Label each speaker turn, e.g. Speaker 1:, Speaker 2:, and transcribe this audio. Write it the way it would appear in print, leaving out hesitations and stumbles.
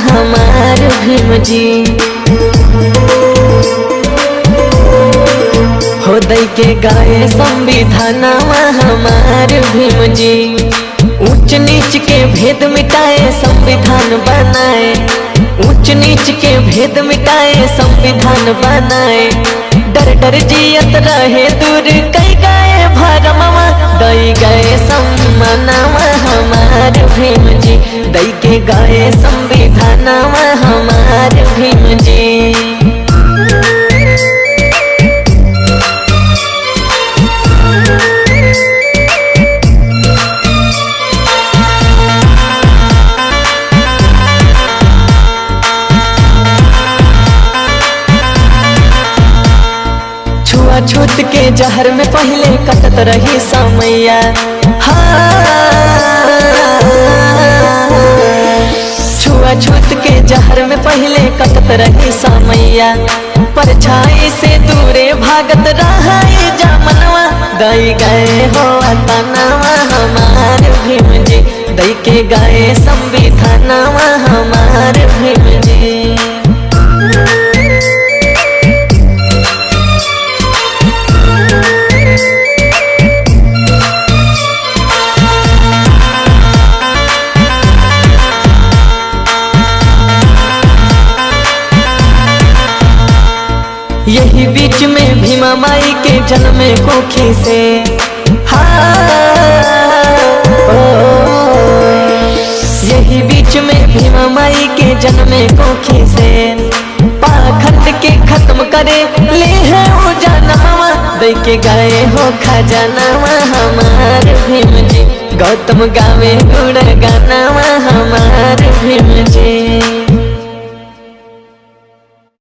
Speaker 1: हमार भीम जी। हो दई के गाए संविधानवा हमार भीम जी। ऊंच नीच के भेद मिटाए संविधान बनाए, ऊंच नीच के भेद मिटाए संविधान बनाए। डर डर जियत रहे दूर कई गए भरमवा, दई गए सम्मानवा हमार भीम जी। दई के गए संविधानवा हमार भीम जी। छूत के जहर में पहले कटत रही समैया, छुआछूत के जहर में पहले कटत रही समैया। परछाई से दूरे भागत रहा जमनवा, दई गए हो तनवा हमार भीम जी। दई के गए संविधानवा हमार भीम जी। यही बीच में भीमा माई के जन्म कोखी से, यही बीच में भीमा माई के जन्म कोखी से। पाखंड के खत्म करे ले है वो जानवा, दई के गए हो खजानवा हमार भीम जी। गौतम गावे गुण गानवा